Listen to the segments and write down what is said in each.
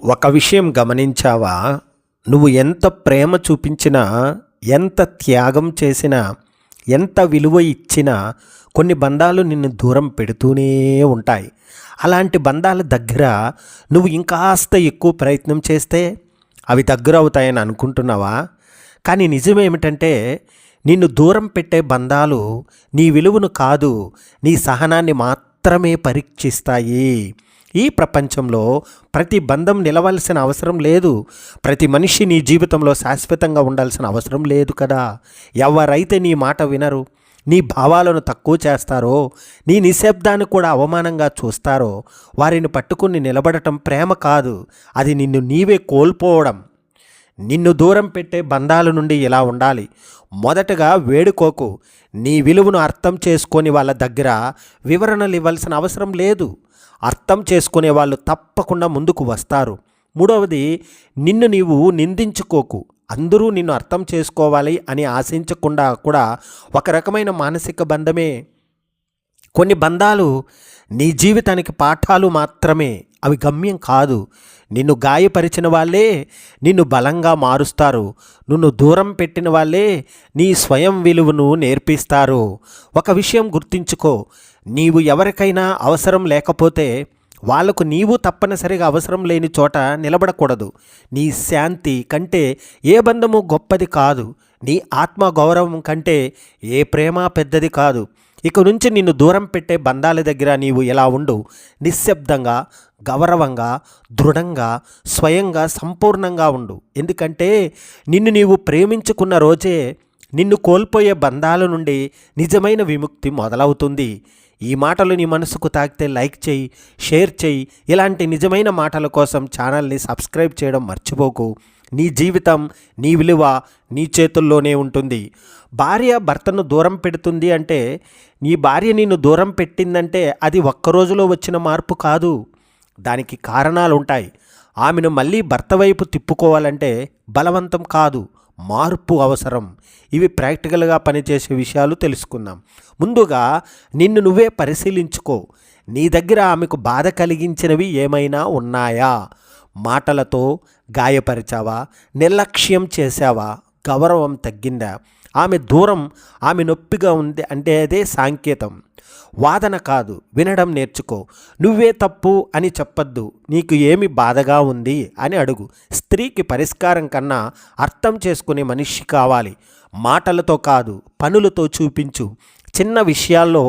ఒక విషయం గమనించావా? నువ్వు ఎంత ప్రేమ చూపించినా, ఎంత త్యాగం చేసినా, ఎంత విలువ ఇచ్చినా కొన్ని బంధాలు నిన్ను దూరం పెడుతూనే ఉంటాయి. అలాంటి బంధాల దగ్గర నువ్వు ఇంకాస్త ఎక్కువ ప్రయత్నం చేస్తే అవి దగ్గర అవుతాయని అనుకుంటున్నావా? కానీ నిజమేమిటంటే నిన్ను దూరం పెట్టే బంధాలు నీ విలువను కాదు, నీ సహనాన్ని మాత్రమే పరీక్షిస్తాయి. ఈ ప్రపంచంలో ప్రతి బంధం నిలవాల్సిన అవసరం లేదు. ప్రతి మనిషి నీ జీవితంలో శాశ్వతంగా ఉండాల్సిన అవసరం లేదు కదా. ఎవరైతే నీ మాట వినరు, నీ భావాలను తక్కువ చేస్తారో, నీ నిశ్శబ్దాన్ని కూడా అవమానంగా చూస్తారో వారిని పట్టుకుని నిలబడటం ప్రేమ కాదు, అది నిన్ను నీవే కోల్పోవడం. నిన్ను దూరం పెట్టే బంధాల నుండి ఇలా ఉండాలి. మొదటగా వేడుకోకు. నీ విలువను అర్థం చేసుకొని వాళ్ళ దగ్గర వివరణలు ఇవ్వాల్సిన అవసరం లేదు. అర్థం చేసుకునే వాళ్ళు తప్పకుండా ముందుకు వస్తారు. మూడవది, నిన్ను నీవు నిందించుకోకు. అందరూ నిన్ను అర్థం చేసుకోవాలి అని ఆశించకుండా కూడా ఒక రకమైన మానసిక బంధమే. కొన్ని బంధాలు నీ జీవితానికి పాఠాలు మాత్రమే, అవి గమ్యం కాదు. నిన్ను గాయపరిచిన వాళ్ళే నిన్ను బలంగా మారుస్తారు. నిన్ను దూరం పెట్టిన వాళ్ళే నీ స్వయం విలువను నేర్పిస్తారు. ఒక విషయం గుర్తుంచుకో, నీవు ఎవరికైనా అవసరం లేకపోతే వాళ్లకు నీవు తప్పనిసరిగా అవసరం లేని చోట నిలబడకూడదు. నీ శాంతి కంటే ఏ బంధము గొప్పది కాదు. నీ ఆత్మగౌరవం కంటే ఏ ప్రేమ పెద్దది కాదు. ఇక నుంచి నిన్ను దూరం పెట్టే బంధాల దగ్గర నీవు ఎలా ఉండు. నిశ్శబ్దంగా, గౌరవంగా, దృఢంగా, స్వయంగా, సంపూర్ణంగా ఉండు. ఎందుకంటే నిన్ను నీవు ప్రేమించుకున్న రోజే నిన్ను కోల్పోయే బంధాల నుండి నిజమైన విముక్తి మొదలవుతుంది. ఈ మాటలు నీ మనసుకు తాకితే లైక్ చేయి, షేర్ చేయి. ఇలాంటి నిజమైన మాటల కోసం ఛానల్ని సబ్స్క్రైబ్ చేయడం మర్చిపోకు. నీ జీవితం, నీ విలువ నీ చేతుల్లోనే ఉంటుంది. భార్య భర్తను దూరం పెడుతుంది అంటే, నీ భార్య నిన్ను దూరం పెట్టిందంటే అది ఒక్కరోజులో వచ్చిన మార్పు కాదు. దానికి కారణాలు ఉంటాయి. ఆమెను మళ్ళీ భర్త వైపు తిప్పుకోవాలంటే బలవంతం కాదు, మార్పు అవసరం. ఇవి ప్రాక్టికల్గా పనిచేసే విషయాలు తెలుసుకుందాం. ముందుగా నిన్ను నువ్వే పరిశీలించుకో. నీ దగ్గర ఆమెకు బాధ కలిగించినవి ఏమైనా ఉన్నాయా? మాటలతో గాయపరిచావా? నిర్లక్ష్యం చేశావా? గౌరవం తగ్గిందా? ఆమె దూరం, ఆమె నొప్పిగా ఉంది అంటే అదే సంకేతం. వాదన కాదు, వినడం నేర్చుకో. నువ్వే తప్పు అని చెప్పొద్దు. నీకు ఏమి బాధగా ఉంది అని అడుగు. స్త్రీకి పరిష్కారం కన్నా అర్థం చేసుకునే మనిషి కావాలి. మాటలతో కాదు, పనులతో చూపించు. చిన్న విషయాల్లో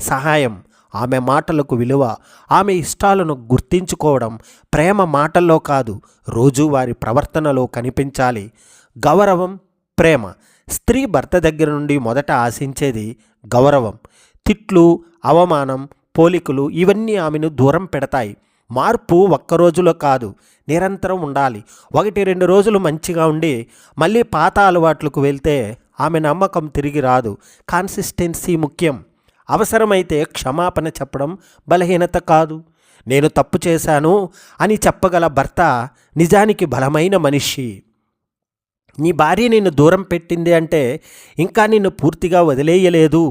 సహాయం, ఆమె మాటలకు విలువ, ఆమె ఇష్టాలను గుర్తించుకోవడం ప్రేమ మాటల్లో కాదు, రోజువారి ప్రవర్తనలో కనిపించాలి. గౌరవం, ప్రేమ. స్త్రీ భర్త దగ్గర నుండి మొదట ఆశించేది గౌరవం. తిట్లు, అవమానం, పోలికలు ఇవన్నీ ఆమెను దూరం పెడతాయి. మార్పు ఒక్కరోజులో కాదు, నిరంతరం ఉండాలి. 1-2 రోజులు మంచిగా ఉండి మళ్ళీ పాత అలవాట్లకు వెళ్తే ఆమె నమ్మకం తిరిగి రాదు. కన్సిస్టెన్సీ ముఖ్యం. అవసరమైతే క్షమాపణ చెప్పడం బలహీనత కాదు. నేను తప్పు చేశాను అని చెప్పగల భర్త నిజానికి బలమైన మనిషి. నీ భార్య నిన్ను దూరం పెట్టింది అంటే ఇంకా నిన్ను పూర్తిగా వదిలేయలేదు.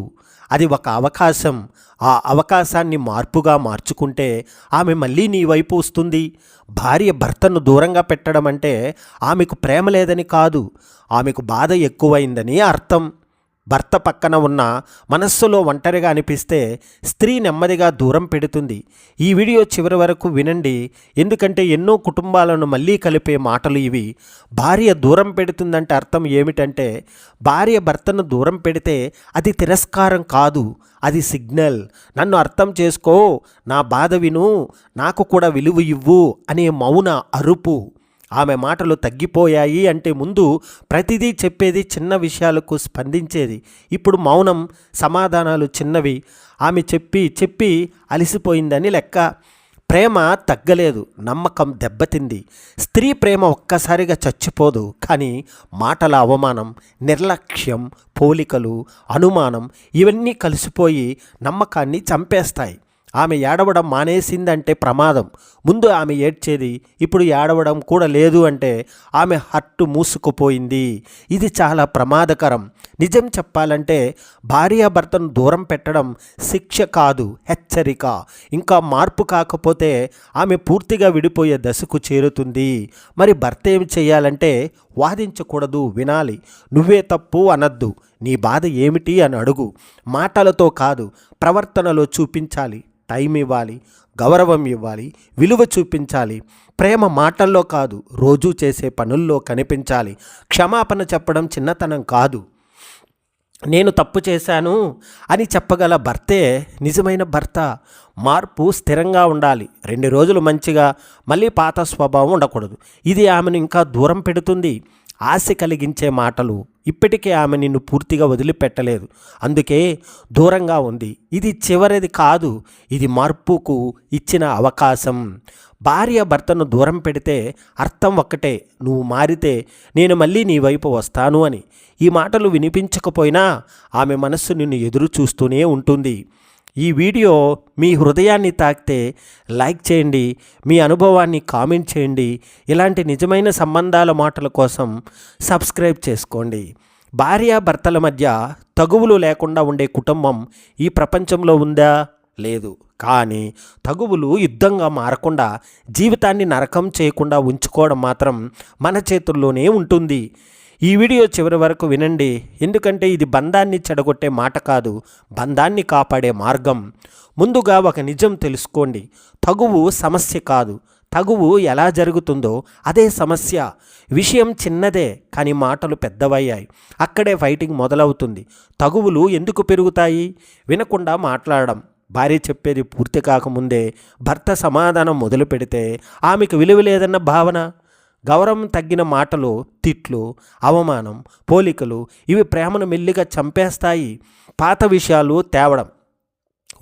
అది ఒక అవకాశం. ఆ అవకాశాన్ని మార్పుగా మార్చుకుంటే ఆమె మళ్ళీ నీ వైపు వస్తుంది. భార్య భర్తను దూరంగా పెట్టడం అంటే ఆమెకు ప్రేమ లేదని కాదు, ఆమెకు బాధ ఎక్కువైందని అర్థం. భర్త పక్కన ఉన్న మనస్సులో ఒంటరిగా అనిపిస్తే స్త్రీ నెమ్మదిగా దూరం పెడుతుంది. ఈ వీడియో చివరి వరకు వినండి, ఎందుకంటే ఎన్నో కుటుంబాలను మళ్ళీ కలిపే మాటలు ఇవి. భార్య దూరం పెడుతుందంటే అర్థం ఏమిటంటే, భార్య భర్తను దూరం పెడితే అది తిరస్కారం కాదు, అది సిగ్నల్. నన్ను అర్థం చేసుకో, నా బాధ విను, నాకు కూడా విలువ ఇవ్వు అనే మౌన అరుపు. ఆమె మాటలు తగ్గిపోయాయి అంటే ముందు ప్రతిదీ చెప్పేది, చిన్న విషయాలకు స్పందించేది. ఇప్పుడు మౌనం, సమాధానాలు చిన్నవి. ఆమె చెప్పి అలసిపోయిందని లెక్క. ప్రేమ తగ్గలేదు, నమ్మకం దెబ్బతింది. స్త్రీ ప్రేమ ఒక్కసారిగా చచ్చిపోదు, కానీ మాటల అవమానం, నిర్లక్ష్యం, పోలికలు, అనుమానం ఇవన్నీ కలిసిపోయి నమ్మకాన్ని చంపేస్తాయి. ఆమె ఏడవడం మానేసిందంటే ప్రమాదం. ముందు ఆమె ఏడ్చేది, ఇప్పుడు ఏడవడం కూడా లేదు అంటే ఆమె హర్ట్ మూసుకుపోయింది. ఇది చాలా ప్రమాదకరం. నిజం చెప్పాలంటే భార్యాభర్తను దూరం పెట్టడం శిక్ష కాదు, హెచ్చరిక. ఇంకా మార్పు కాకపోతే ఆమె పూర్తిగా విడిపోయే దశకు చేరుతుంది. మరి భర్త ఏమి చేయాలంటే వాదించకూడదు, వినాలి. నువ్వే తప్పు అనద్దు. నీ బాధ ఏమిటి అని అడుగు. మాటలతో కాదు, ప్రవర్తనలో చూపించాలి. టైం ఇవ్వాలి, గౌరవం ఇవ్వాలి, విలువ చూపించాలి. ప్రేమ మాటల్లో కాదు, రోజూ చేసే పనుల్లో కనిపించాలి. క్షమాపణ చెప్పడం చిన్నతనం కాదు. నేను తప్పు చేశాను అని చెప్పగల భర్తే నిజమైన భర్త. మార్పు స్థిరంగా ఉండాలి. 2 రోజులు మంచిగా, మళ్ళీ పాత స్వభావం ఉండకూడదు. ఇది ఆమెను ఇంకా దూరం పెడుతుంది. ఆశ కలిగించే మాటలు ఇప్పటికే ఆమె నిన్ను పూర్తిగా వదిలిపెట్టలేదు, అందుకే దూరంగా ఉంది. ఇది చివరిది కాదు, ఇది మార్పుకు ఇచ్చిన అవకాశం. భార్య భర్తను దూరం పెడితే అర్థం ఒక్కటే, నువ్వు మారితే నేను మళ్ళీ నీ వైపు వస్తాను అని. ఈ మాటలు వినిపించకపోయినా ఆమె మనస్సు నిన్ను ఎదురు చూస్తూనే ఉంటుంది. ఈ వీడియో మీ హృదయాన్ని తాకితే లైక్ చేయండి, మీ అనుభవాన్ని కామెంట్ చేయండి. ఇలాంటి నిజమైన సంబంధాల మాటల కోసం సబ్స్క్రైబ్ చేసుకోండి. భార్యాభర్తల మధ్య తగువులు లేకుండా ఉండే కుటుంబం ఈ ప్రపంచంలో ఉందా? లేదు. కానీ తగువులు యుద్ధంగా మారకుండా, జీవితాన్ని నరకం చేయకుండా ఉంచుకోవడం మాత్రం మన చేతుల్లోనే ఉంటుంది. ఈ వీడియో చివరి వరకు వినండి, ఎందుకంటే ఇది బంధాన్ని చెడగొట్టే మాట కాదు, బంధాన్ని కాపాడే మార్గం. ముందుగా ఒక నిజం తెలుసుకోండి. తగువు సమస్య కాదు, తగువు ఎలా జరుగుతుందో అదే సమస్య. విషయం చిన్నదే కానీ మాటలు పెద్దవయ్యాయి. అక్కడే ఫైటింగ్ మొదలవుతుంది. తగువులు ఎందుకు పెరుగుతాయి? వినకుండా మాట్లాడడం. భార్య చెప్పేది పూర్తి కాకముందే భర్త సమాధానం మొదలు పెడితే ఆమెకు విలువ లేదన్న భావన. గౌరవం తగ్గిన మాటలు, తిట్లు, అవమానం, పోలికలు ఇవి ప్రేమను మెల్లిగా చంపేస్తాయి. పాత విషయాలు తేవడం.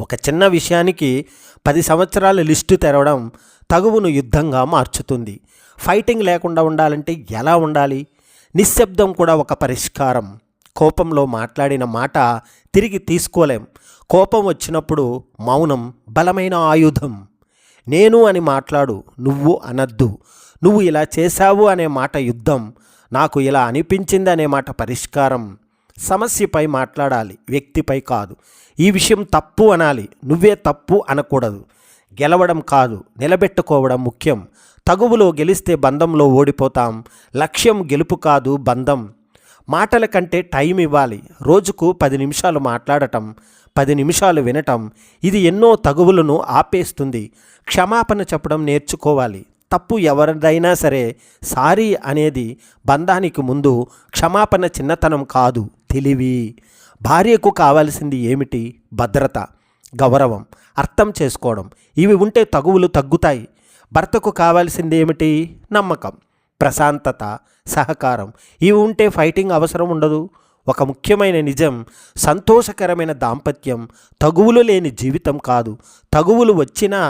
ఒక చిన్న విషయానికి 10 సంవత్సరాల లిస్టు తెరవడం తగువును యుద్ధంగా మార్చుతుంది. ఫైటింగ్ లేకుండా ఉండాలంటే ఎలా ఉండాలి? నిశ్శబ్దం కూడా ఒక పరిష్కారం. కోపంలో మాట్లాడిన మాట తిరిగి తీసుకోలేం. కోపం వచ్చినప్పుడు మౌనం బలమైన ఆయుధం. నేను అని మాట్లాడు, నువ్వు అనద్దు. నువ్వు ఇలా చేశావు అనే మాట యుద్ధం, నాకు ఇలా అనిపించింది అనే మాట పరిష్కారం. సమస్యపై మాట్లాడాలి, వ్యక్తిపై కాదు. ఈ విషయం తప్పు అనాలి, నువ్వే తప్పు అనకూడదు. గెలవడం కాదు, నిలబెట్టుకోవడం ముఖ్యం. తగువులో గెలిస్తే బంధంలో ఓడిపోతాం. లక్ష్యం గెలుపు కాదు, బంధం. మాటల కంటే టైం ఇవ్వాలి. రోజుకు 10 నిమిషాలు మాట్లాడటం, 10 నిమిషాలు వినటం, ఇది ఎన్నో తగువులను ఆపేస్తుంది. క్షమాపణ చెప్పడం నేర్చుకోవాలి. తప్పు ఎవరిదైనా సరే సారీ అనేది బంధానికి ముందు. క్షమాపణ చిన్నతనం కాదు, తెలివి. భార్యకు కావాల్సింది ఏమిటి? భద్రత, గౌరవం, అర్థం చేసుకోవడం. ఇవి ఉంటే తగువులు తగ్గుతాయి. భర్తకు కావాల్సింది ఏమిటి? నమ్మకం, ప్రశాంతత, సహకారం. ఇవి ఉంటే ఫైటింగ్ అవసరం ఉండదు. ఒక ముఖ్యమైన నిజం, సంతోషకరమైన దాంపత్యం తగువులు లేని జీవితం కాదు, తగువులు వచ్చినా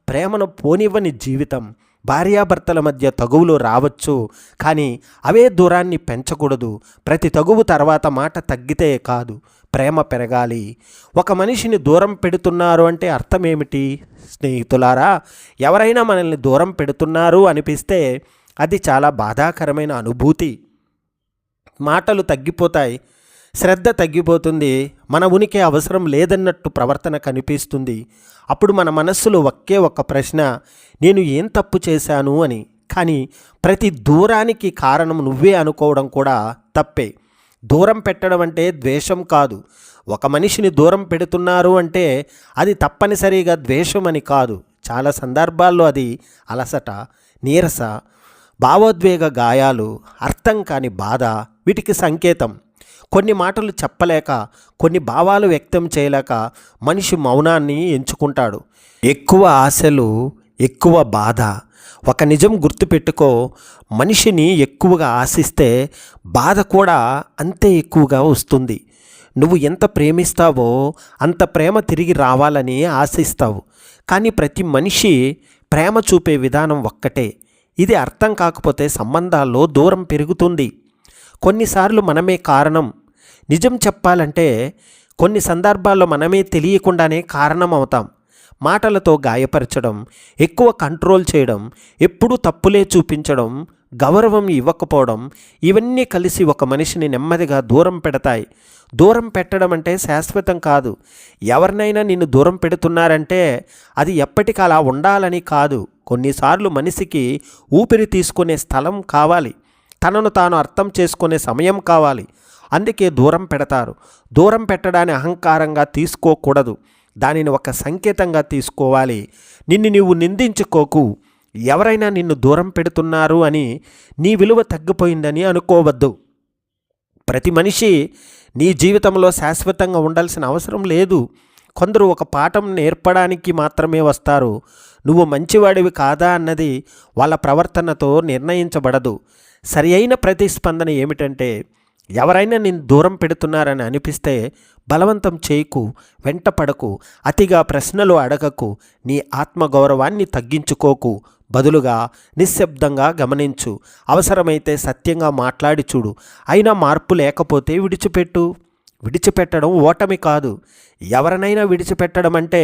ప్రేమను పోనివ్వని జీవితం. భార్యాభర్తల మధ్య తగువులు రావచ్చు, కానీ అవే దూరాన్ని పెంచకూడదు. ప్రతి తగువు తర్వాత మాట తగ్గితే కాదు, ప్రేమ పెరగాలి. ఒక మనిషిని దూరం పెడుతున్నారు అంటే అర్థం ఏమిటి? స్నేహితులారా, ఎవరైనా మనల్ని దూరం పెడుతున్నారు అనిపిస్తే అది చాలా బాధాకరమైన అనుభూతి. మాటలు తగ్గిపోతాయి, శ్రద్ధ తగ్గిపోతుంది, మన ఉనికి అవసరం లేదన్నట్టు ప్రవర్తన కనిపిస్తుంది. అప్పుడు మన మనస్సులో ఒకే ఒక్క ప్రశ్న, నేను ఏం తప్పు చేశాను అని. కానీ ప్రతి దూరానికి కారణం నువ్వే అనుకోవడం కూడా తప్పే. దూరం పెట్టడం అంటే ద్వేషం కాదు. ఒక మనిషిని దూరం పెడుతున్నారు అంటే అది తప్పనిసరిగా ద్వేషం అని కాదు. చాలా సందర్భాల్లో అది అలసట, నీరస, భావోద్వేగ గాయాలు, అర్థం కాని బాధ, వీటికి సంకేతం. కొన్ని మాటలు చెప్పలేక, కొన్ని భావాలు వ్యక్తం చేయలేక మనిషి మౌనాన్ని ఎంచుకుంటాడు. ఎక్కువ ఆశలు, ఎక్కువ బాధ. ఒక నిజం గుర్తుపెట్టుకో, మనిషిని ఎక్కువగా ఆశిస్తే బాధ కూడా అంతే ఎక్కువగా వస్తుంది. నువ్వు ఎంత ప్రేమిస్తావో అంత ప్రేమ తిరిగి రావాలని ఆశిస్తావు. కానీ ప్రతి మనిషి ప్రేమ చూపే విధానం ఒక్కటే. ఇది అర్థం కాకపోతే సంబంధాల్లో దూరం పెరుగుతుంది. కొన్నిసార్లు మనమే కారణం. నిజం చెప్పాలంటే కొన్ని సందర్భాల్లో మనమే తెలియకుండానే కారణం అవుతాం. మాటలతో గాయపరచడం, ఎక్కువ కంట్రోల్ చేయడం, ఎప్పుడూ తప్పులే చూపించడం, గౌరవం ఇవ్వకపోవడం, ఇవన్నీ కలిసి ఒక మనిషిని నెమ్మదిగా దూరం పెడతాయి. దూరం పెట్టడం అంటే శాశ్వతం కాదు. ఎవరినైనా నిన్ను దూరం పెడుతున్నారంటే అది ఎప్పటికీ అలా ఉండాలని కాదు. కొన్నిసార్లు మనిషికి ఊపిరి తీసుకునే స్థలం కావాలి, తనను తాను అర్థం చేసుకునే సమయం కావాలి. అందుకే దూరం పెడతారు. దూరం పెట్టడాన్ని అహంకారంగా తీసుకోకూడదు, దానిని ఒక సంకేతంగా తీసుకోవాలి. నిన్ను నీవు నిందించుకోకు. ఎవరైనా నిన్ను దూరం పెడుతున్నారు అని నీ విలువ తగ్గిపోయిందని అనుకోవద్దు. ప్రతి మనిషి నీ జీవితంలో శాశ్వతంగా ఉండాల్సిన అవసరం లేదు. కొందరు ఒక పాఠం నేర్పడానికి మాత్రమే వస్తారు. నువ్వు మంచివాడివి కాదా అన్నది వాళ్ళ ప్రవర్తనతో నిర్ణయించబడదు. సరి అయిన ప్రతిస్పందన ఏమిటంటే, ఎవరైనా నిన్ను దూరం పెడుతున్నారని అనిపిస్తే బలవంతం చేయకు, వెంట పడకు, అతిగా ప్రశ్నలు అడగకు, నీ ఆత్మగౌరవాన్ని తగ్గించుకోకు. బదులుగా నిశ్శబ్దంగా గమనించు, అవసరమైతే సత్యంగా మాట్లాడి చూడు. అయినా మార్పు లేకపోతే విడిచిపెట్టు. విడిచిపెట్టడం ఓటమి కాదు. ఎవరినైనా విడిచిపెట్టడం అంటే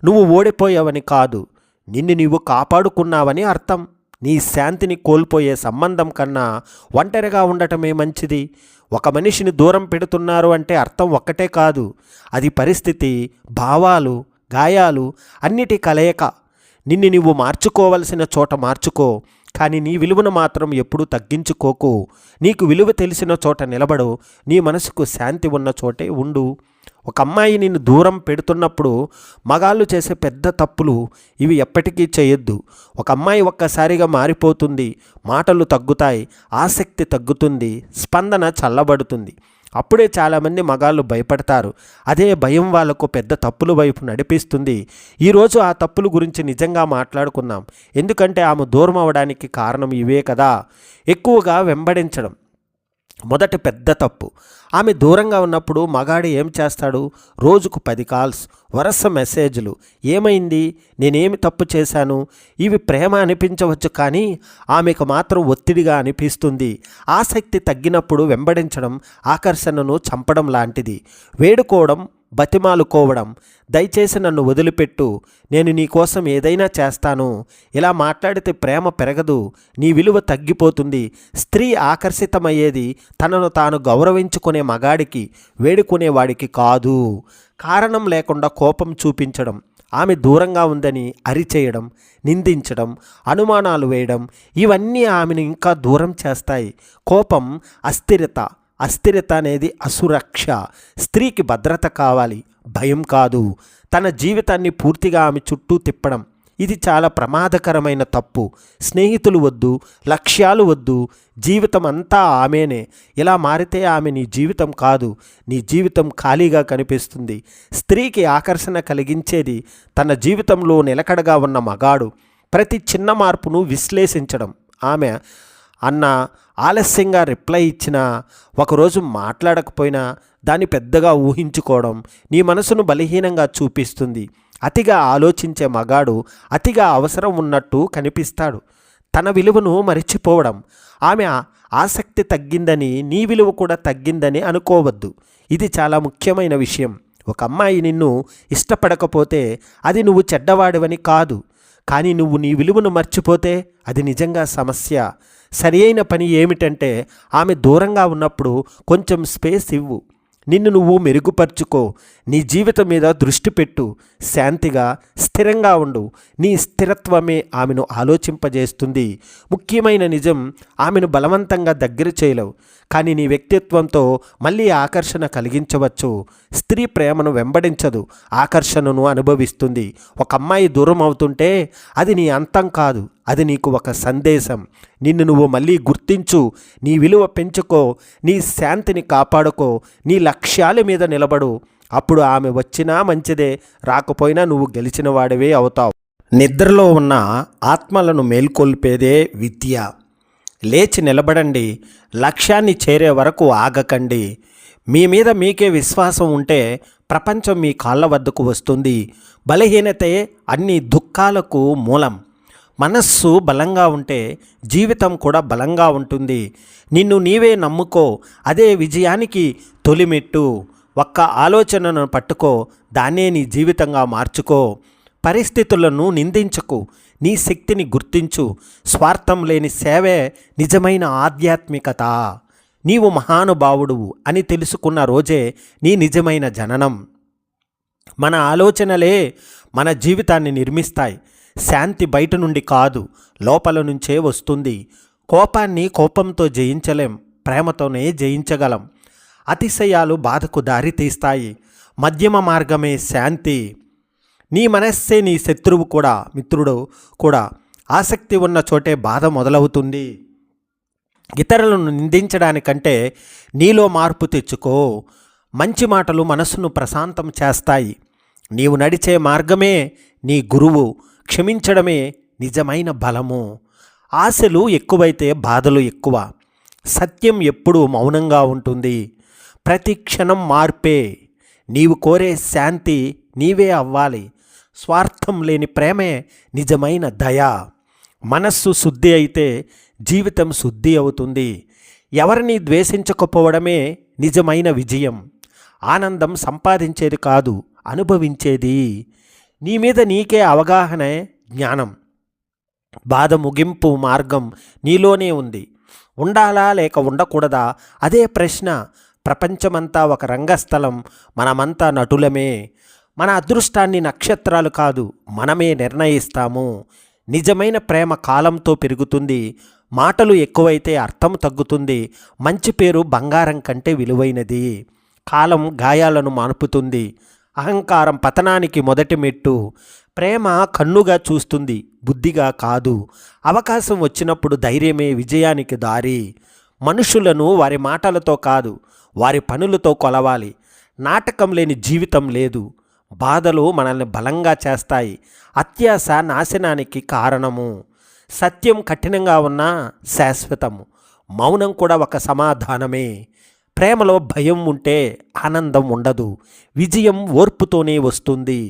నువ్వు ఓడిపోయావని కాదు, నిన్ను నీవు కాపాడుకున్నావని అర్థం. నీ శాంతిని కోల్పోయే సంబంధం కన్నా ఒంటరిగా ఉండటమే మంచిది. ఒక మనిషిని దూరం పెడుతున్నారు అంటే అర్థం ఒక్కటే కాదు, అది పరిస్థితి, భావాలు, గాయాలు అన్నిటి కలయిక. నిన్ను నీవు మార్చుకోవలసిన చోట మార్చుకో, కానీ నీ విలువను మాత్రం ఎప్పుడూ తగ్గించుకోకు. నీకు విలువ తెలిసిన చోట నిలబడు, నీ మనసుకు శాంతి ఉన్న చోటే ఉండు. ఒక అమ్మాయి నిన్ను దూరం పెడుతున్నప్పుడు మగాళ్ళు చేసే పెద్ద తప్పులు ఇవి ఎప్పటికీ చేయొద్దు. ఒక అమ్మాయి ఒక్కసారిగా మారిపోతుంది, మాటలు తగ్గుతాయి, ఆసక్తి తగ్గుతుంది, స్పందన చల్లబడుతుంది. అప్పుడే చాలామంది మగాళ్ళు భయపడతారు. అదే భయం వాళ్ళకు పెద్ద తప్పుల వైపు నడిపిస్తుంది. ఈరోజు ఆ తప్పుల గురించి నిజంగా మాట్లాడుకుందాం. ఎందుకంటే ఆమె దూరం అవడానికి కారణం ఇవే కదా. ఎక్కువగా వెంబడించడం మొదటి పెద్ద తప్పు. ఆమె దూరంగా ఉన్నప్పుడు మగాడు ఏం చేస్తాడు? రోజుకు 10 కాల్స్, వరుస మెసేజ్లు. ఏమైంది? నేనేమి తప్పు చేశాను? ఇవి ప్రేమ అనిపించవచ్చు, కానీ ఆమెకు మాత్రం ఒత్తిడిగా అనిపిస్తుంది. ఆసక్తి తగ్గినప్పుడు వెంబడించడం ఆకర్షణను చంపడం లాంటిది. వేడుకోవడం, బతిమాలుకోవడం, దయచేసి నన్ను వదిలిపెట్టు, నేను నీ కోసం ఏదైనా చేస్తాను. ఇలా మాట్లాడితే ప్రేమ పెరగదు, నీ విలువ తగ్గిపోతుంది. స్త్రీ ఆకర్షితమయ్యేది తనను తాను గౌరవించుకునే మగాడికి, వేడుకునేవాడికి కాదు. కారణం లేకుండా కోపం చూపించడం, ఆమె దూరంగా ఉందని అరిచేయడం, నిందించడం, అనుమానాలు వేయడం, ఇవన్నీ ఆమెను ఇంకా దూరం చేస్తాయి. కోపం అస్థిరత అనేది అసురక్ష. స్త్రీకి భద్రత కావాలి, భయం కాదు. తన జీవితాన్ని పూర్తిగా ఆమె చుట్టూ తిప్పడం, ఇది చాలా ప్రమాదకరమైన తప్పు. స్నేహితులు వద్దు, లక్ష్యాలు వద్దు, జీవితం అంతా ఆమెనే. ఇలా మారితే ఆమె నీ జీవితం కాదు, నీ జీవితం ఖాళీగా కనిపిస్తుంది. స్త్రీకి ఆకర్షణ కలిగించేది తన జీవితంలో నిలకడగా ఉన్న మగాడు. ప్రతి చిన్న మార్పును విశ్లేషించడం. ఆమె ఆలస్యంగా రిప్లై ఇచ్చినా, ఒకరోజు మాట్లాడకపోయినా దాన్ని పెద్దగా ఊహించుకోవడం నీ మనసును బలహీనంగా చూపిస్తుంది. అతిగా ఆలోచించే మగాడు అతిగా అవసరం ఉన్నట్టు కనిపిస్తాడు. తన విలువను మరిచిపోవడం. ఆమె ఆసక్తి తగ్గిందని నీ విలువ కూడా తగ్గిందని అనుకోవద్దు. ఇది చాలా ముఖ్యమైన విషయం. ఒక అమ్మాయి నిన్ను ఇష్టపడకపోతే అది నువ్వు చెడ్డవాడివని కాదు, కానీ నువ్వు నీ విలువను మర్చిపోతే అది నిజంగా సమస్య. సరి అయిన పని ఏమిటంటే, ఆమె దూరంగా ఉన్నప్పుడు కొంచెం స్పేస్ ఇవ్వు. నిన్ను నువ్వు మెరుగుపరుచుకో. నీ జీవితం మీద దృష్టి పెట్టు. శాంతిగా, స్థిరంగా ఉండు. నీ స్థిరత్వమే ఆమెను ఆలోచింపజేస్తుంది. ముఖ్యమైన నిజం, ఆమెను బలవంతంగా దగ్గర చేయలేవు, కానీ నీ వ్యక్తిత్వంతో మళ్ళీ ఆకర్షణ కలిగించవచ్చు. స్త్రీ ప్రేమను వెంబడించదు, ఆకర్షణను అనుభవిస్తుంది. ఒక అమ్మాయి దూరం అవుతుంటే అది నీ అంతం కాదు, అది నీకు ఒక సందేశం. నిన్ను నువ్వు మళ్ళీ గుర్తించు, నీ విలువ పెంచుకో, నీ శాంతిని కాపాడుకో, నీ లక్ష్యాల మీద నిలబడు. అప్పుడు ఆమె వచ్చినా మంచిదే, రాకపోయినా నువ్వు గెలిచిన వాడివే అవుతావు. నిద్రలో ఉన్న ఆత్మలను మేల్కొల్పేదే విద్య. లేచి నిలబడండి, లక్ష్యాన్ని చేరే వరకు ఆగకండి. మీ మీద మీకే విశ్వాసం ఉంటే ప్రపంచం మీ కాళ్ళ వద్దకు వస్తుంది. బలహీనతే అన్ని దుఃఖాలకు మూలం. మనస్సు బలంగా ఉంటే జీవితం కూడా బలంగా ఉంటుంది. నిన్ను నీవే నమ్ముకో, అదే విజయానికి తొలిమెట్టు. ఒక్క ఆలోచనను పట్టుకో, దాన్నే నీ జీవితంగా మార్చుకో. పరిస్థితులను నిందించకు, నీ శక్తిని గుర్తించు. స్వార్థం లేని సేవే నిజమైన ఆధ్యాత్మికత. నీవు మహానుభావుడువు అని తెలుసుకున్న రోజే నీ నిజమైన జననం. మన ఆలోచనలే మన జీవితాన్ని నిర్మిస్తాయి. శాంతి బయట నుండి కాదు, లోపల నుంచే వస్తుంది. కోపాన్ని కోపంతో జయించలేం, ప్రేమతోనే జయించగలం. అతిశయాలు బాధకు దారి తీస్తాయి, మధ్యమ మార్గమే శాంతి. నీ మనస్సే నీ శత్రువు కూడా మిత్రుడు కూడా. ఆసక్తి ఉన్న చోటే బాధ మొదలవుతుంది. ఇతరులను నిందించడానికంటే నీలో మార్పు తెచ్చుకో. మంచి మాటలు మనస్సును ప్రశాంతం చేస్తాయి. నీవు నడిచే మార్గమే నీ గురువు. క్షమించడమే నిజమైన బలము. ఆశలు ఎక్కువైతే బాధలు ఎక్కువ. సత్యం ఎప్పుడూ మౌనంగా ఉంటుంది. ప్రతి క్షణం మార్పే. నీవు కోరే శాంతి నీవే అవ్వాలి. స్వార్థం లేని ప్రేమే నిజమైన దయ. మనస్సు శుద్ధి అయితే జీవితం శుద్ధి అవుతుంది. ఎవరిని ద్వేషించకపోవడమే నిజమైన విజయం. ఆనందం సంపాదించేది కాదు, అనుభవించేది. నీ మీద నీకే అవగాహనే జ్ఞానం. బాధ ముగింపు మార్గం నీలోనే ఉంది. ఉండాలా లేక ఉండకూడదా అదే ప్రశ్న. ప్రపంచమంతా ఒక రంగస్థలం, మనమంతా నటులమే. మన అదృష్టాన్ని నక్షత్రాలు కాదు, మనమే నిర్ణయిస్తాము. నిజమైన ప్రేమ కాలంతో పెరుగుతుంది. మాటలు ఎక్కువైతే అర్థం తగ్గుతుంది. మంచి పేరు బంగారం కంటే విలువైనది. కాలం గాయాలను మాన్పుతుంది. అహంకారం పతనానికి మొదటి మెట్టు. ప్రేమ కన్నుగా చూస్తుంది, బుద్ధిగా కాదు. అవకాశం వచ్చినప్పుడు ధైర్యమే విజయానికి దారి. మనుషులను వారి మాటలతో కాదు, వారి పనులతో కొలవాలి. నాటకం లేని జీవితం లేదు. బాధలు మనల్ని బలంగా చేస్తాయి. అత్యాశ నాశనానికి కారణము. సత్యం కఠినంగా ఉన్నా శాశ్వతము. మౌనం కూడా ఒక సమాధానమే. ప్రేమలో భయం ఉంటే ఆనందం ఉండదు. విజయం ఓర్పుతోనే వస్తుంది.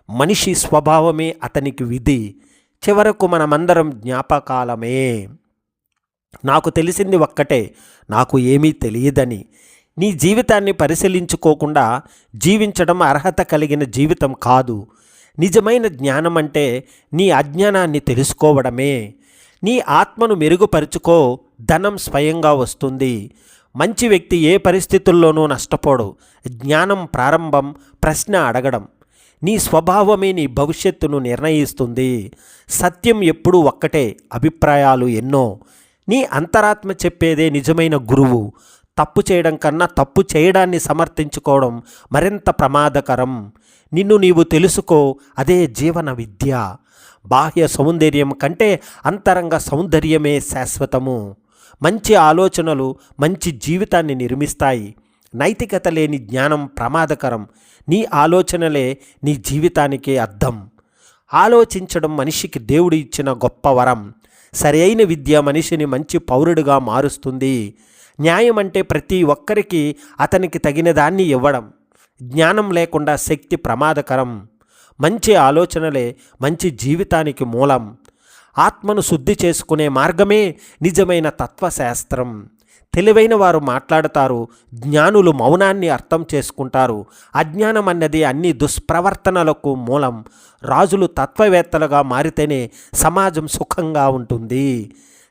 మనిషి స్వభావమే అతనికి విధి. చివరకు మనమందరం జ్ఞాపకాలమే. నాకు తెలిసింది ఒక్కటే, నాకు ఏమీ తెలియదని. నీ జీవితాన్ని పరిశీలించుకోకుండా జీవించడం అర్హత కలిగిన జీవితం కాదు. నిజమైన జ్ఞానం అంటే నీ అజ్ఞానాన్ని తెలుసుకోవడమే. నీ ఆత్మను మెరుగుపరుచుకో, ధనం స్వయంగా వస్తుంది. మంచి వ్యక్తి ఏ పరిస్థితుల్లోనూ నష్టపోడు. జ్ఞానం ప్రారంభం ప్రశ్న అడగడం. నీ స్వభావమే నీ భవిష్యత్తును నిర్ణయిస్తుంది. సత్యం ఎప్పుడూ ఒక్కటే, అభిప్రాయాలు ఎన్నో. నీ అంతరాత్మ చెప్పేదే నిజమైన గురువు. తప్పు చేయడం కన్నా తప్పు చేయడాన్ని సమర్థించుకోవడం మరింత ప్రమాదకరం. నిన్ను నీవు తెలుసుకో, అదే జీవన విద్య. బాహ్య సౌందర్యం కంటే అంతరంగ సౌందర్యమే శాశ్వతము. మంచి ఆలోచనలు మంచి జీవితాన్ని నిర్మిస్తాయి. నైతికత లేని జ్ఞానం ప్రమాదకరం. నీ ఆలోచనలే నీ జీవితానికే అర్థం. ఆలోచించడం మనిషికి దేవుడు ఇచ్చిన గొప్ప వరం. సరైన విద్య మనిషిని మంచి పౌరుడిగా మారుస్తుంది. న్యాయం అంటే ప్రతి ఒక్కరికి అతనికి తగిన దాన్ని ఇవ్వడం. జ్ఞానం లేకుండా శక్తి ప్రమాదకరం. మంచి ఆలోచనలే మంచి జీవితానికి మూలం. ఆత్మను శుద్ధి చేసుకునే మార్గమే నిజమైన తత్వశాస్త్రం. తెలివైన వారు మాట్లాడతారు, జ్ఞానులు మౌనాన్ని అర్థం చేసుకుంటారు. అజ్ఞానం అన్నది అన్ని దుష్ప్రవర్తనలకు మూలం. రాజులు తత్వవేత్తలుగా మారితేనే సమాజం సుఖంగా ఉంటుంది.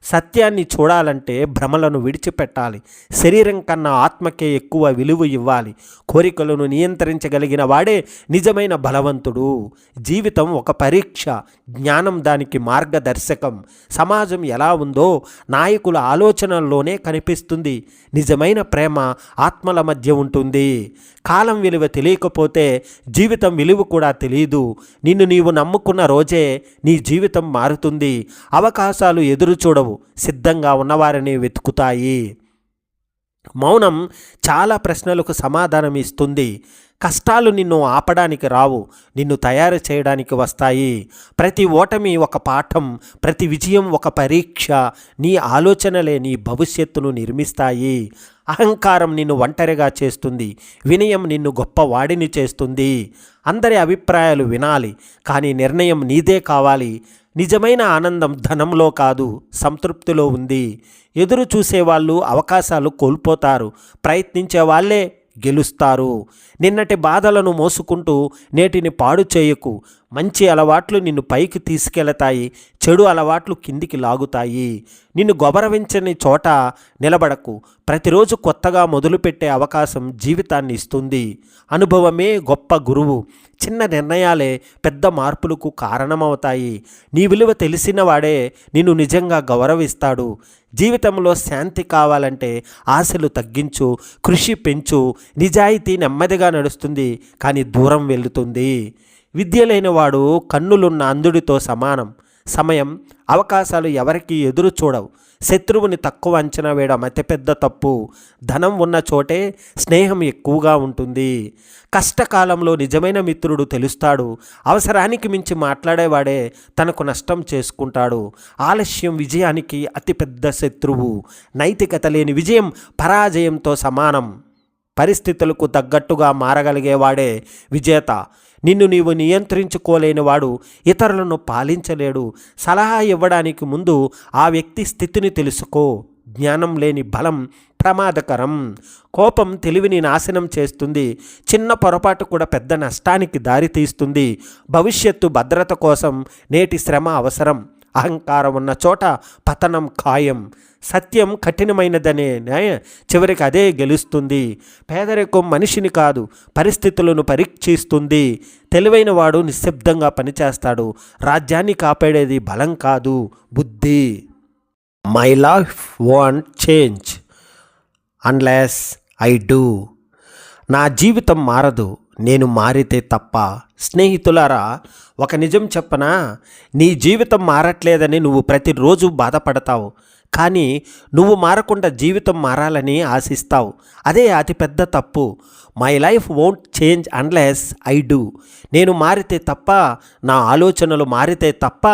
సత్యాన్ని చూడాలంటే భ్రమలను విడిచిపెట్టాలి. శరీరం కన్నా ఆత్మకే ఎక్కువ విలువ ఇవ్వాలి. కోరికలను నియంత్రించగలిగిన వాడే నిజమైన బలవంతుడు. జీవితం ఒక పరీక్ష, జ్ఞానం దానికి మార్గదర్శకం. సమాజం ఎలా ఉందో నాయకుల ఆలోచనల్లోనే కనిపిస్తుంది. నిజమైన ప్రేమ ఆత్మల మధ్య ఉంటుంది. కాలం విలువ తెలియకపోతే జీవితం విలువ కూడా తెలియదు. నిన్ను నీవు నమ్ముకున్న రోజే నీ జీవితం మారుతుంది. అవకాశాలు ఎదురు చూడవు, సిద్ధంగా ఉన్నవారిని వెతుకుతాయి. మౌనం చాలా ప్రశ్నలకు సమాధానం ఇస్తుంది. కష్టాలు నిన్ను ఆపడానికి రావు, నిన్ను తయారు చేయడానికి వస్తాయి. ప్రతి ఓటమి ఒక పాఠం, ప్రతి విజయం ఒక పరీక్ష. నీ ఆలోచనలే నీ భవిష్యత్తును నిర్మిస్తాయి. అహంకారం నిన్ను ఒంటరిగా చేస్తుంది, వినయం నిన్ను గొప్పవాడిని చేస్తుంది. అందరి అభిప్రాయాలు వినాలి, కానీ నిర్ణయం నీదే కావాలి. నిజమైన ఆనందం ధనంలో కాదు, సంతృప్తిలో ఉంది. ఎదురు చూసేవాళ్ళు అవకాశాలు కోల్పోతారు, ప్రయత్నించే వాళ్ళే గెలుస్తారు. నిన్నటి బాధలను మోసుకుంటూ నేటిని పాడు చేయకు. మంచి అలవాట్లు నిన్ను పైకి తీసుకెళతాయి, చెడు అలవాట్లు కిందికి లాగుతాయి. నిన్ను గౌరవించని చోట నిలబడకు. ప్రతిరోజు కొత్తగా మొదలుపెట్టే అవకాశం జీవితాన్ని ఇస్తుంది. అనుభవమే గొప్ప గురువు. చిన్న నిర్ణయాలే పెద్ద మార్పులకు కారణమవుతాయి. నీ విలువ తెలిసిన వాడే నిన్ను నిజంగా గౌరవిస్తాడు. జీవితంలో శాంతి కావాలంటే ఆశలు తగ్గించు, కృషి పెంచు. నిజాయితీ నెమ్మదిగా నడుస్తుంది, కానీ దూరం వెళుతుంది. విద్య లేనివాడు కన్నులున్న అంధుడితో సమానం. సమయం, అవకాశాలు ఎవరికీ ఎదురు చూడవు. శత్రువుని తక్కువ అంచనా వేయడం అతిపెద్ద తప్పు. ధనం ఉన్న చోటే స్నేహం ఎక్కువగా ఉంటుంది. కష్టకాలంలో నిజమైన మిత్రుడు తెలుస్తాడు. అవసరానికి మించి మాట్లాడేవాడే తనకు నష్టం చేసుకుంటాడు. ఆలస్యం విజయానికి అతిపెద్ద శత్రువు. నైతికత లేని విజయం పరాజయంతో సమానం. పరిస్థితులకు తగ్గట్టుగా మారగలిగేవాడే విజేత. నిన్ను నీవు నియంత్రించుకోలేనివాడు ఇతరులను పాలించలేడు. సలహా ఇవ్వడానికి ముందు ఆ వ్యక్తి స్థితిని తెలుసుకో. జ్ఞానం లేని బలం ప్రమాదకరం. కోపం తెలివిని నాశనం చేస్తుంది. చిన్న పొరపాటు కూడా పెద్ద నష్టానికి దారితీస్తుంది. భవిష్యత్తు భద్రత కోసం నేటి శ్రమ అవసరం. అహంకారం ఉన్న చోట పతనం ఖాయం. సత్యం కఠినమైనదనే చివరికి అదే గెలుస్తుంది. పేదరికం మనిషిని కాదు, పరిస్థితులను పరీక్షిస్తుంది. తెలివైన వాడు నిశ్శబ్దంగా పనిచేస్తాడు. రాజ్యాన్ని కాపాడేది బలం కాదు, బుద్ధి. My life want change unless I do. నా జీవితం మారదు, నేను మారితే తప్ప. స్నేహితులారా, ఒక నిజం చెప్పనా? నీ జీవితం మారట్లేదని నువ్వు ప్రతిరోజు బాధపడతావు, కానీ నువ్వు మారకుండా జీవితం మారాలని ఆశిస్తావు. అదే అతిపెద్ద తప్పు. My life won't change unless I do. నేను మారితే తప్ప, నా ఆలోచనలు మారితే తప్ప,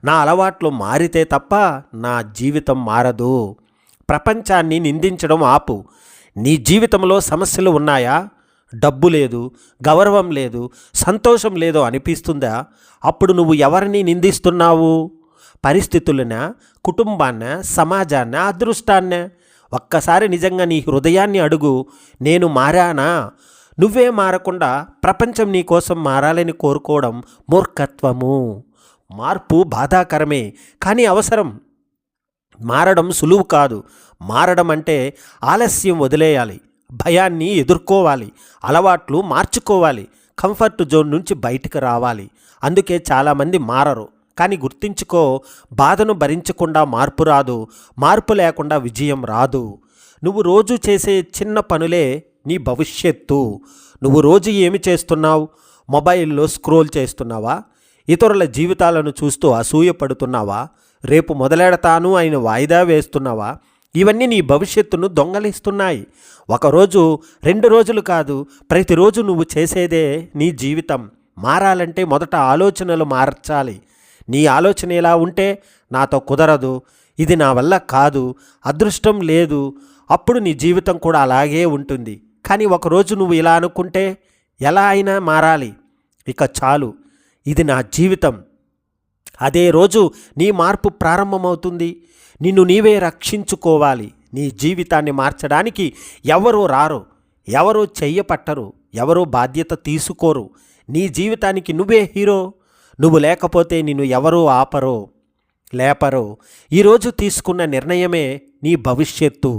నా అలవాట్లు మారితే తప్ప నా జీవితం మారదు. ప్రపంచాన్ని నిందించడం ఆపు. నీ జీవితంలో సమస్యలు ఉన్నాయా? డబ్బు లేదు, గౌరవం లేదు, సంతోషం లేదు అనిపిస్తుందా? అప్పుడు నువ్వు ఎవరిని నిందిస్తున్నావు? పరిస్థితులనా, కుటుంబాన్న, సమాజాన్న, అదృష్టాన్న? ఒక్కసారి నిజంగా నీ హృదయాన్ని అడుగు. నేను మారానా? నువ్వే మారకుండా ప్రపంచం నీ కోసం మారాలని కోరుకోవడం మూర్ఖత్వము. మార్పు బాధాకరమే, కానీ అవసరం. మారడం సులువు కాదు. మారడం అంటే ఆలస్యం వదిలేయాలి, భయాన్ని ఎదుర్కోవాలి, అలవాట్లు మార్చుకోవాలి, కంఫర్ట్ జోన్ నుంచి బయటకు రావాలి. అందుకే చాలామంది మారరు. కానీ గుర్తించుకో, బాధను భరించకుండా మార్పు రాదు, మార్పు లేకుండా విజయం రాదు. నువ్వు రోజు చేసే చిన్న పనులే నీ భవిష్యత్తు. నువ్వు రోజు ఏమి చేస్తున్నావు? మొబైల్లో స్క్రోల్ చేస్తున్నావా? ఇతరుల జీవితాలను చూస్తూ అసూయపడుతున్నావా? రేపు మొదలెడతాను అని వాయిదా వేస్తున్నావా? ఇవన్నీ నీ భవిష్యత్తును దొంగలిస్తున్నాయి. ఒకరోజు, 2 రోజులు కాదు, ప్రతిరోజు నువ్వు చేసేదే నీ జీవితం. మారాలంటే మొదట ఆలోచనలు మార్చాలి. నీ ఆలోచన ఎలా ఉంటే, నాతో కుదరదు, ఇది నా వల్ల కాదు, అదృష్టం లేదు, అప్పుడు నీ జీవితం కూడా అలాగే ఉంటుంది. కానీ ఒకరోజు నువ్వు ఇలా అనుకుంటే, ఎలా అయినా మారాలి, ఇక చాలు, ఇది నా జీవితం. అదే రోజు నీ మార్పు ప్రారంభమవుతుంది. నిన్ను నీవే రక్షించుకోవాలి. నీ జీవితాన్ని మార్చడానికి ఎవరూ రారు, ఎవరూ చెయ్యపట్టరు, ఎవరూ బాధ్యత తీసుకోరు. నీ జీవితానికి నువ్వే హీరో. నువ్వు లేకపోతే నిన్ను ఎవరూ ఆపరో, లేపరో. ఈరోజు తీసుకున్న నిర్ణయమే నీ భవిష్యత్తు.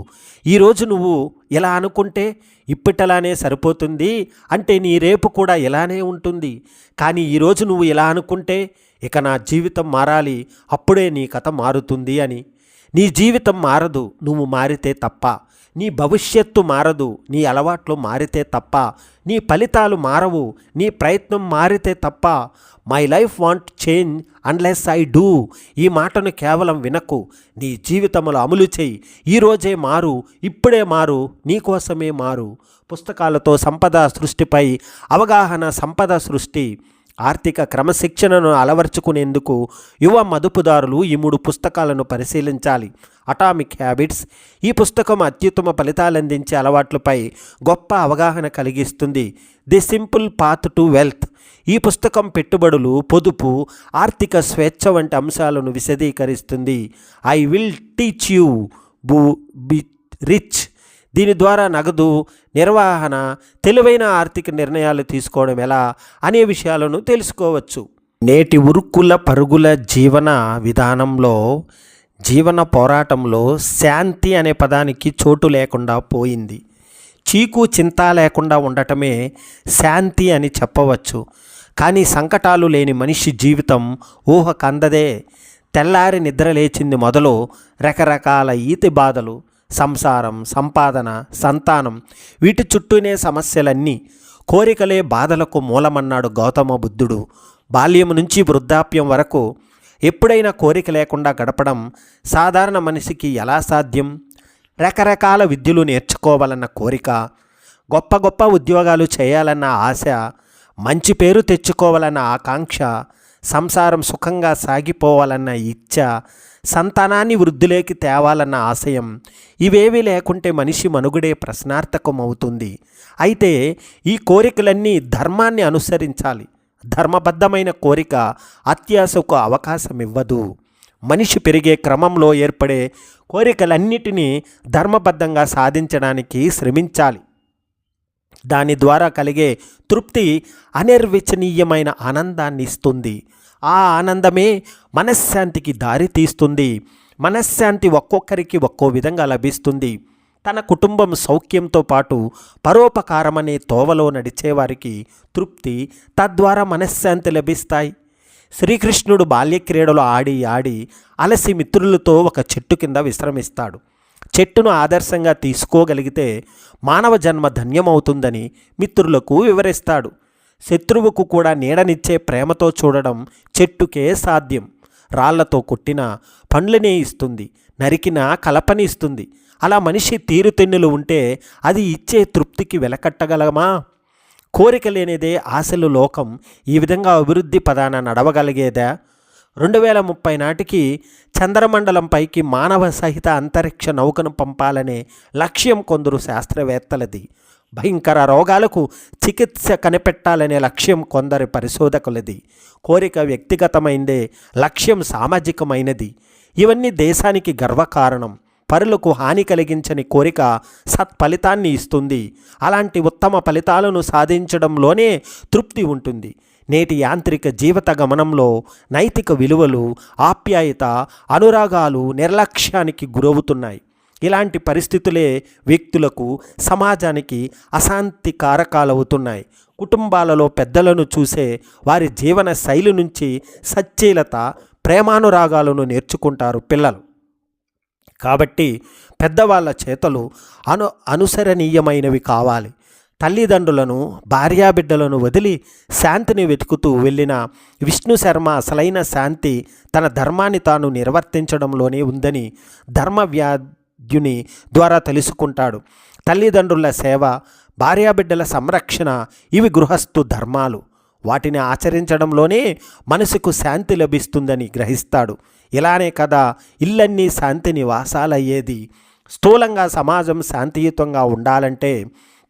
ఈరోజు నువ్వు ఇలా అనుకుంటే ఇప్పటిలానే సరిపోతుంది అంటే నీ రేపు కూడా ఇలానే ఉంటుంది. కానీ ఈరోజు నువ్వు ఇలా అనుకుంటే, ఇక నా జీవితం మారాలి, అప్పుడే నీ కథ మారుతుంది అని. నీ జీవితం మారదు నువ్వు మారితే తప్ప. నీ భవిష్యత్తు మారదు నీ అలవాట్లు మారితే తప్ప. నీ ఫలితాలు మారవు నీ ప్రయత్నం మారితే తప్ప. My life want change unless I do. ఈ మాటను కేవలం వినకు, నీ జీవితంలో అమలు చేయి. ఈరోజే మారు, ఇప్పుడే మారు, నీకోసమే మారు. పుస్తకాలతో సంపద సృష్టిపై అవగాహన. సంపద సృష్టి. ఆర్థిక క్రమశిక్షణను అలవర్చుకునేందుకు యువ మదుపుదారులు ఈ 3 పుస్తకాలను పరిశీలించాలి. Atomic habits. ఈ పుస్తకం అత్యుత్తమ ఫలితాలందించే అలవాట్లపై గొప్ప అవగాహన కలిగిస్తుంది. The simple path to wealth. ఈ పుస్తకం పెట్టుబడులు, పొదుపు, ఆర్థిక స్వేచ్ఛ వంటి అంశాలను విశదీకరిస్తుంది. I will teach you be rich. దీని ద్వారా నగదు నిర్వహణ, తెలివైన ఆర్థిక నిర్ణయాలు తీసుకోవడం ఎలా అనే విషయాలను తెలుసుకోవచ్చు. నేటి ఉరుకుల పరుగుల జీవన విధానంలో, జీవన పోరాటంలో శాంతి అనే పదానికి చోటు లేకుండా పోయింది. చీకు చింత లేకుండా ఉండటమే శాంతి అని చెప్పవచ్చు. కానీ సంకటాలు లేని మనిషి జీవితం ఊహ కందదే. తెల్లారి నిద్ర లేచింది మొదలు రకరకాల ఈతి బాధలు, సంసారం, సంపాదన, సంతానం, వీటి చుట్టూనే సమస్యలన్నీ. కోరికలే బాధలకు మూలమన్నాడు గౌతమ బుద్ధుడు. బాల్యం నుంచి వృద్ధాప్యం వరకు ఎప్పుడైనా కోరిక లేకుండా గడపడం సాధారణ మనిషికి ఎలా సాధ్యం? రకరకాల విద్యలు నేర్చుకోవాలన్న కోరిక, గొప్ప గొప్ప ఉద్యోగాలు చేయాలన్న ఆశ, మంచి పేరు తెచ్చుకోవాలన్న ఆకాంక్ష, సంసారం సుఖంగా సాగిపోవాలన్న ఇచ్చ, సంతానాన్ని వృద్ధిలోకి తేవాలన్న ఆశయం, ఇవేవీ లేకుంటే మనిషి మనుగడే ప్రశ్నార్థకం అవుతుంది. అయితే ఈ కోరికలన్నీ ధర్మాన్ని అనుసరించాలి. ధర్మబద్ధమైన కోరిక అత్యాశకు అవకాశం ఇవ్వదు. మనిషి పెరిగే క్రమంలో ఏర్పడే కోరికలన్నిటినీ ధర్మబద్ధంగా సాధించడానికి శ్రమించాలి. దాని ద్వారా కలిగే తృప్తి అనిర్వచనీయమైన ఆనందాన్ని ఇస్తుంది. ఆ ఆనందమే మనశ్శాంతికి దారి తీస్తుంది. మనశ్శాంతి ఒక్కొక్కరికి ఒక్కో విధంగా లభిస్తుంది. తన కుటుంబం సౌఖ్యంతో పాటు పరోపకారమనే తోవలో నడిచేవారికి తృప్తి, తద్వారా మనశ్శాంతి లభిస్తాయి. శ్రీకృష్ణుడు బాల్యక్రీడలు ఆడి ఆడి అలసి మిత్రులతో ఒక చెట్టు కింద విశ్రమిస్తాడు. చెట్టును ఆదర్శంగా తీసుకోగలిగితే మానవ జన్మ ధన్యమవుతుందని మిత్రులకు వివరిస్తాడు. శత్రువుకు కూడా నీడనిచ్చే ప్రేమతో చూడడం చెట్టుకే సాధ్యం. రాళ్లతో కొట్టిన పండ్లనే ఇస్తుంది, నరికిన కలపని ఇస్తుంది. అలా మనిషి తీరుతెన్నులు ఉంటే అది ఇచ్చే తృప్తికి వెలకట్టగలమా? కోరిక లేనిదే ఆశలు లోకం ఈ విధంగా అభివృద్ధి పదాన నడవగలిగేదా? 2030 నాటికి చంద్రమండలంపైకి మానవ సహిత అంతరిక్ష నౌకను పంపాలనే లక్ష్యం కొందరు శాస్త్రవేత్తలది. భయంకర రోగాలకు చికిత్స కనిపెట్టాలనే లక్ష్యం కొందరి పరిశోధకులది. కోరిక వ్యక్తిగతమైందే, లక్ష్యం సామాజికమైనది. ఇవన్నీ దేశానికి గర్వకారణం. పరులకు హాని కలిగించని కోరిక సత్ఫలితాన్ని ఇస్తుంది. అలాంటి ఉత్తమ ఫలితాలను సాధించడంలోనే తృప్తి ఉంటుంది. నేటి యాంత్రిక జీవిత గమనంలో నైతిక విలువలు, ఆప్యాయత, అనురాగాలు నిర్లక్ష్యానికి గురవుతున్నాయి. ఇలాంటి పరిస్థితులే వ్యక్తులకు, సమాజానికి అశాంతి కారకాలవుతున్నాయి. కుటుంబాలలో పెద్దలను చూసే వారి జీవన శైలి నుంచి సచ్చీలత, ప్రేమానురాగాలను నేర్చుకుంటారు పిల్లలు. కాబట్టి పెద్దవాళ్ళ చేతలు అనుసరణీయమైనవి కావాలి. తల్లిదండ్రులను, భార్యాబిడ్డలను వదిలి శాంతిని వెతుకుతూ వెళ్ళిన విష్ణు శర్మ అసలైన శాంతి తన ధర్మాన్ని తాను నిర్వర్తించడంలోనే ఉందని ధర్మవ్యాధ్యుని ద్వారా తెలుసుకుంటాడు. తల్లిదండ్రుల సేవ, భార్యాబిడ్డల సంరక్షణ ఇవి గృహస్థు ధర్మాలు. వాటిని ఆచరించడంలోనే మనసుకు శాంతి లభిస్తుందని గ్రహిస్తాడు. ఇలానే కదా ఇల్లన్నీ శాంతి నివాసాలయ్యేది. స్థూలంగా సమాజం శాంతియుతంగా ఉండాలంటే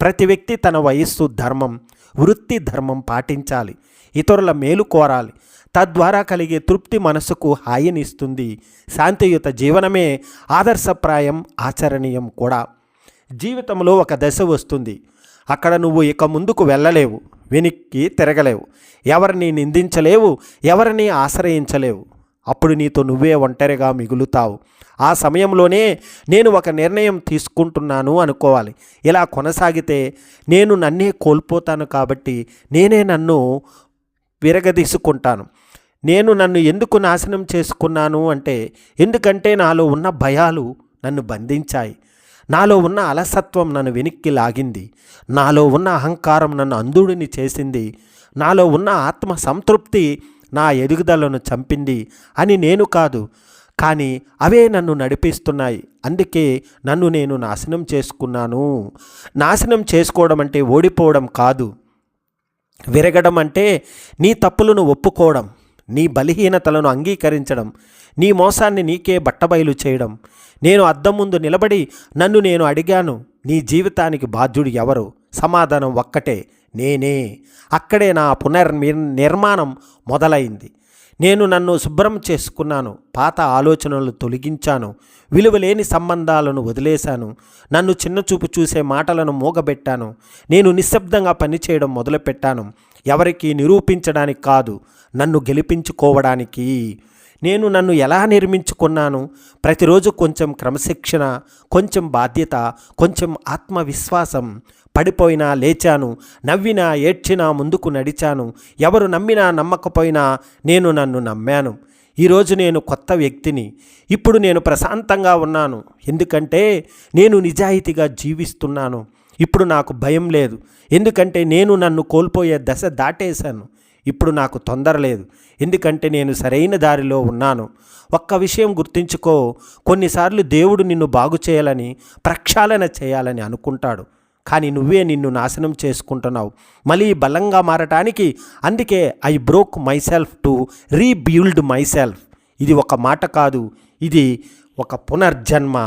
ప్రతి వ్యక్తి తన వయస్సు ధర్మం, వృత్తి ధర్మం పాటించాలి. ఇతరుల మేలు కోరాలి. తద్వారా కలిగే తృప్తి మనసుకు హాయినిస్తుంది. శాంతియుత జీవనమే ఆదర్శప్రాయం, ఆచరణీయం కూడా. జీవితంలో ఒక దశ వస్తుంది. అక్కడ నువ్వు ఇక ముందుకు వెళ్ళలేవు, వెనక్కి తిరగలేవు, ఎవరిని నిందించలేవు, ఎవరిని ఆశ్రయించలేవు. అప్పుడు నీతో నువ్వే ఒంటరిగా మిగులుతావు. ఆ సమయంలోనే నేను ఒక నిర్ణయం తీసుకుంటున్నాను అనుకోవాలి. ఇలా కొనసాగితే నేను నన్నే కోల్పోతాను. కాబట్టి నేనే నన్ను విరగదీసుకుంటాను. నేను నన్ను ఎందుకు నాశనం చేసుకున్నాను అంటే, ఎందుకంటే నాలో ఉన్న భయాలు నన్ను బంధించాయి. నాలో ఉన్న అలసత్వం నన్ను వెనక్కి లాగింది. నాలో ఉన్న అహంకారం నన్ను అంధుడిని చేసింది. నాలో ఉన్న ఆత్మ సంతృప్తి నా ఎదుగుదలను చంపింది అని నేను కాదు, కానీ అవే నన్ను నడిపిస్తున్నాయి. అందుకే నన్ను నేను నాశనం చేసుకున్నాను. నాశనం చేసుకోవడం అంటే ఓడిపోవడం కాదు. విరగడం అంటే నీ తప్పులను ఒప్పుకోవడం, నీ బలహీనతలను అంగీకరించడం, నీ మోసాన్ని నీకే బట్టబయలు చేయడం. నేను అద్దం ముందు నిలబడి నన్ను నేను అడిగాను, నీ జీవితానికి బాధ్యుడు ఎవరు? సమాధానం ఒక్కటే, నేనే. అక్కడే నా పునర్నిర్మాణం మొదలైంది. నేను నన్ను శుభ్రం చేసుకున్నాను, పాత ఆలోచనలు తొలగించాను, విలువలేని సంబంధాలను వదిలేశాను, నన్ను చిన్నచూపు చూసే మాటలను మూగబెట్టాను, నేను నిశ్శబ్దంగా పనిచేయడం మొదలుపెట్టాను, ఎవరికీ నిరూపించడానికి కాదు, నన్ను గెలిపించుకోవడానికి. నేను నన్ను ఎలా నిర్మించుకున్నాను? ప్రతిరోజు కొంచెం క్రమశిక్షణ, కొంచెం బాధ్యత, కొంచెం ఆత్మవిశ్వాసం. పడిపోయినా లేచాను, నవ్వినా ఏడ్చినా ముందుకు నడిచాను. ఎవరు నమ్మినా నమ్మకపోయినా నేను నన్ను నమ్మాను. ఈరోజు నేను కొత్త వ్యక్తిని. ఇప్పుడు నేను ప్రశాంతంగా ఉన్నాను, ఎందుకంటే నేను నిజాయితీగా జీవిస్తున్నాను. ఇప్పుడు నాకు భయం లేదు, ఎందుకంటే నేను నన్ను కోల్పోయే దశ దాటేశాను. ఇప్పుడు నాకు తొందర లేదు, ఎందుకంటే నేను సరైన దారిలో ఉన్నాను. ఒక్క విషయం గుర్తుంచుకో, కొన్నిసార్లు దేవుడు నిన్ను బాగు చేయాలని, ప్రక్షాళన చేయాలని అనుకుంటాడు, కానీ నువ్వే నిన్ను నాశనం చేసుకుంటున్నావు మళ్ళీ బలంగా మారటానికి. అందుకే I broke myself to rebuild myself. ఇది ఒక మాట కాదు, ఇది ఒక పునర్జన్మ.